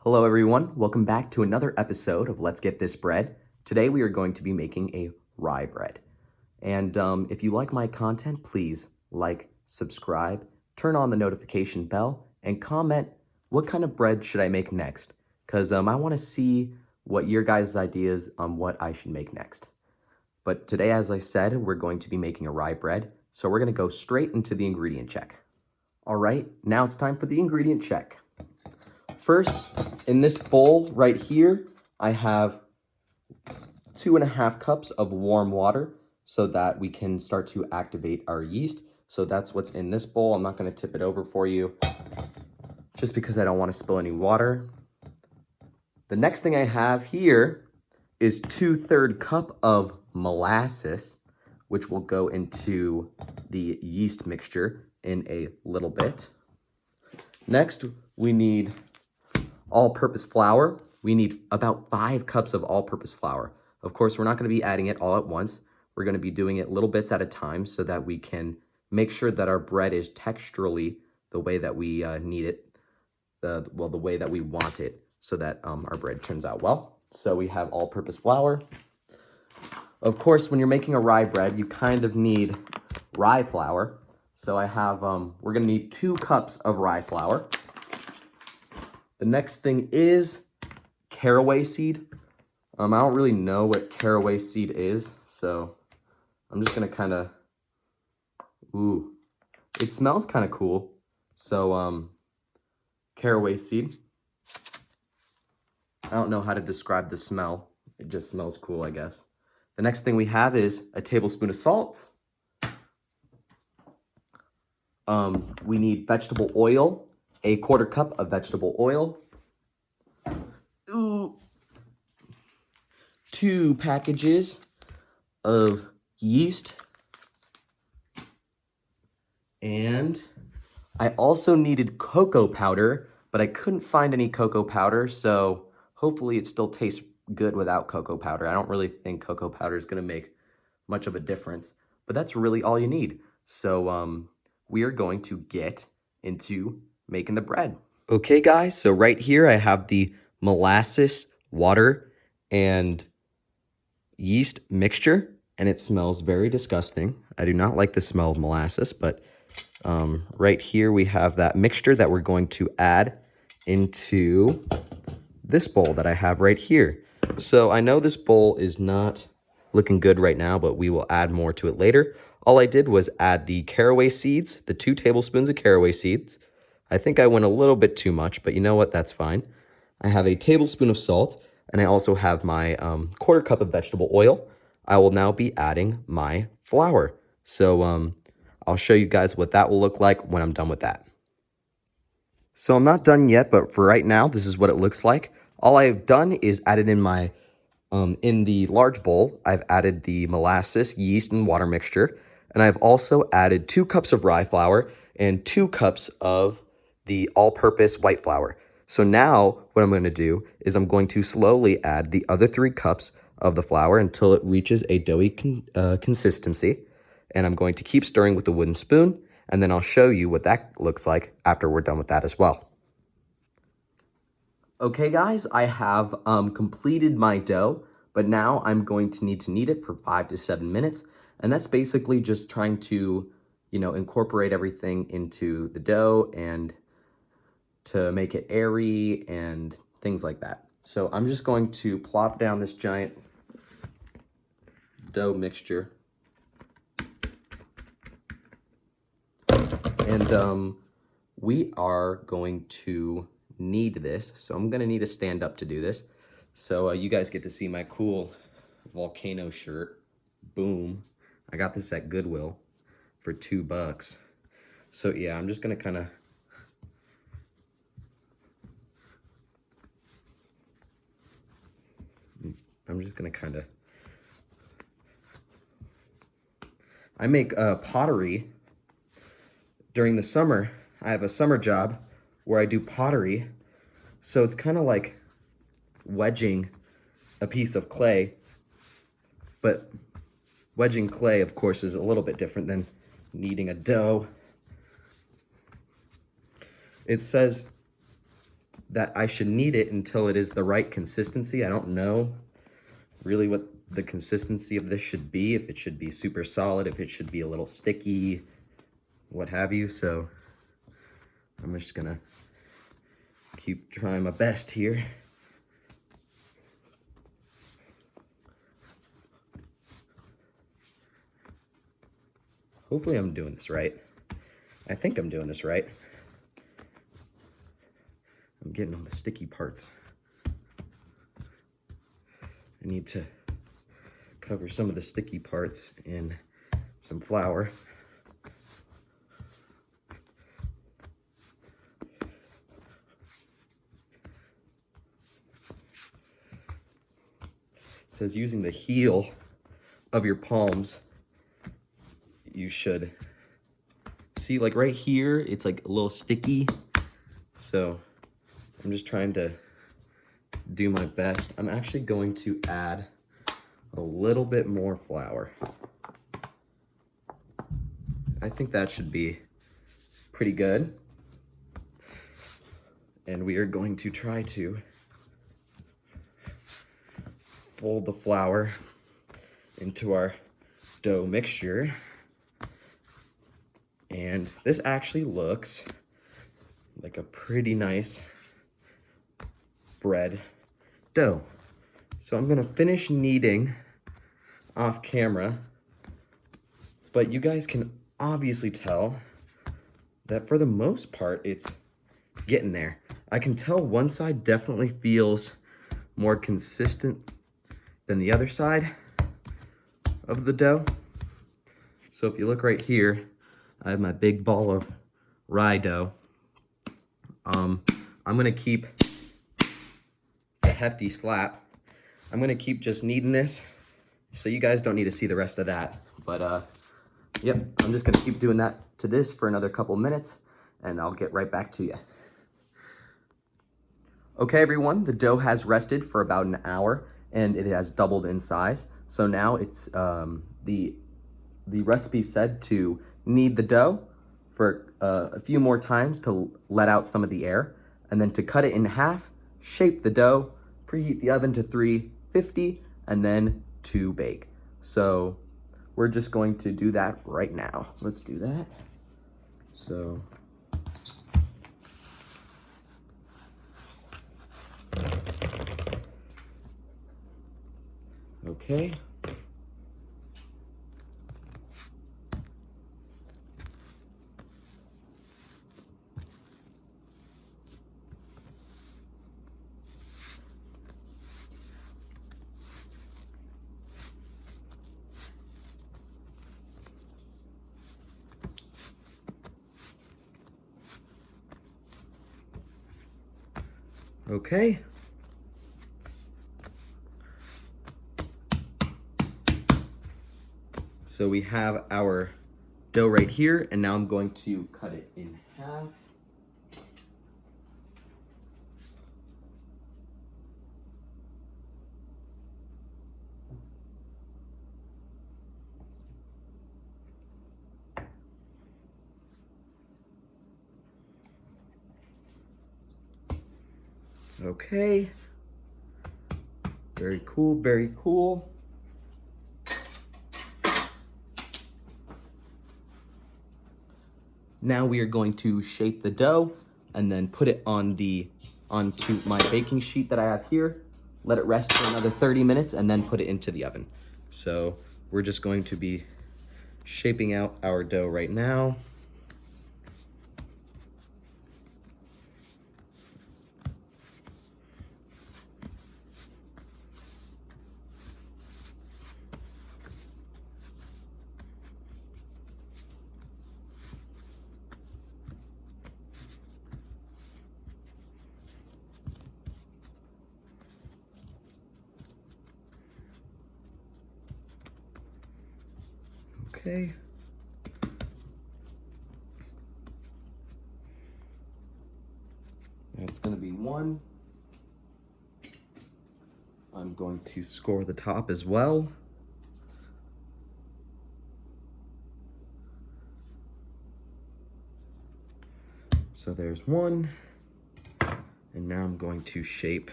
Hello everyone, welcome back to another episode of Let's Get This Bread. Today we are going to be making a rye bread. And if you like my content, please like, subscribe, turn on the notification bell, and comment what kind of bread should I make next. Because I want to see what your guys' ideas on what I should make next. But today, as I said, we're going to be making a rye bread, so we're going to go straight into the ingredient check. All right, now it's time for the ingredient check. First, in this bowl right here, I have 2.5 cups of warm water so that we can start to activate our yeast. So that's what's in this bowl. I'm not going to tip it over for you just because I don't want to spill any water. The next thing I have here is 2/3 cup of molasses, which will go into the yeast mixture in a little bit. Next, we need all-purpose flour. We need about 5 cups of all-purpose flour. Of course, we're not going to be adding it all at once. We're going to be doing it little bits at a time so that we can make sure that our bread is texturally the way that we need it, the way that we want it, so that our bread turns out well. So we have all-purpose flour. Of course, when you're making a rye bread, you kind of need rye flour. So I have, we're going to need 2 cups of rye flour. The next thing is caraway seed. I don't really know what caraway seed is, so I'm just gonna kind of, it smells kind of cool. So caraway seed. I don't know how to describe the smell. It just smells cool, I guess. The next thing we have is a tablespoon of salt. We need vegetable oil. A 1/4 cup of vegetable oil, 2 packages of yeast, and I also needed cocoa powder, but I couldn't find any cocoa powder, so hopefully it still tastes good without cocoa powder. I don't really think cocoa powder is going to make much of a difference, but that's really all you need. So we are going to get into making the bread. Okay guys, so right here I have the molasses, water, and yeast mixture, and it smells very disgusting. I do not like the smell of molasses, but right here we have that mixture that we're going to add into this bowl that I have right here. So I know this bowl is not looking good right now, but we will add more to it later. All I did was add the caraway seeds, the 2 tablespoons of caraway seeds. I think I went a little bit too much, but you know what? That's fine. I have a tablespoon of salt, and I also have my 1/4 cup of vegetable oil. I will now be adding my flour. So I'll show you guys what that will look like when I'm done with that. So I'm not done yet, but for right now, this is what it looks like. All I've done is added in my, in the large bowl, I've added the molasses, yeast, and water mixture. And I've also added 2 cups of rye flour and 2 cups of the all-purpose white flour. So now what I'm going to do is I'm going to slowly add the other 3 cups of the flour until it reaches a doughy consistency. And I'm going to keep stirring with the wooden spoon, and then I'll show you what that looks like after we're done with that as well. Okay guys, I have completed my dough, but now I'm going to need to knead it for 5 to 7 minutes. And that's basically just trying to, incorporate everything into the dough and to make it airy and things like that. So I'm just going to plop down this giant dough mixture. And we are going to knead this. So I'm going to need to stand up to do this. So you guys get to see my cool volcano shirt. Boom. I got this at Goodwill for $2. So yeah, I'm just going to kind of I make pottery during the summer. I have a summer job where I do pottery. So it's kind of like wedging a piece of clay, but wedging clay, of course, is a little bit different than kneading a dough. It says that I should knead it until it is the right consistency. I don't know really what the consistency of this should be, if it should be super solid, if it should be a little sticky, what have you. So I'm just gonna keep trying my best here. Hopefully I'm doing this right. I think I'm doing this right. I'm getting all the sticky parts. I need to cover some of the sticky parts in some flour. It says using the heel of your palms, you should see, like right here, it's like a little sticky. So I'm just trying to do my best. I'm actually going to add a little bit more flour. I think that should be pretty good. And we are going to try to fold the flour into our dough mixture. And this actually looks like a pretty nice bread dough. So I'm gonna finish kneading off camera, but you guys can obviously tell that for the most part, it's getting there. I can tell one side definitely feels more consistent than the other side of the dough. So if you look right here, I have my big ball of rye dough. I'm gonna keep a hefty slap. I'm gonna keep just kneading this, so you guys don't need to see the rest of that. But yep, I'm just gonna keep doing that to this for another couple minutes, and I'll get right back to you. Okay, everyone, the dough has rested for about an hour, and it has doubled in size. So now it's the recipe said to knead the dough for a few more times to let out some of the air, and then to cut it in half, shape the dough, preheat the oven to 350, and then to bake. So we're just going to do that right now. Let's do that. So okay. Okay. So we have our dough right here, and now I'm going to cut it in half. Okay. Very cool, very cool. Now we are going to shape the dough and then put it onto my baking sheet that I have here. Let it rest for another 30 minutes and then put it into the oven. So we're just going to be shaping out our dough right now. Okay. That's going to be one. I'm going to score the top as well. So there's one. And now I'm going to shape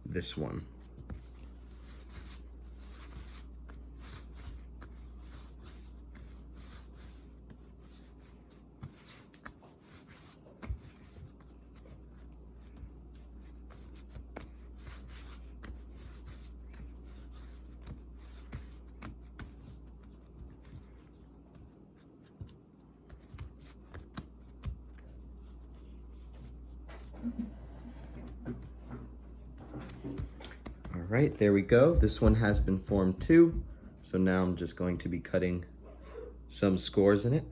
this one. All right, there we go. This one has been formed too. So now I'm just going to be cutting some scores in it.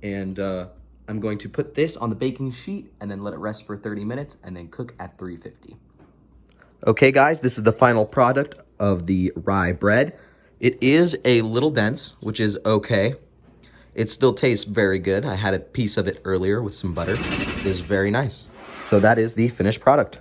And I'm going to put this on the baking sheet and then let it rest for 30 minutes and then cook at 350. Okay guys, this is the final product of the rye bread. It is a little dense, which is okay. It still tastes very good. I had a piece of it earlier with some butter. It is very nice. So that is the finished product.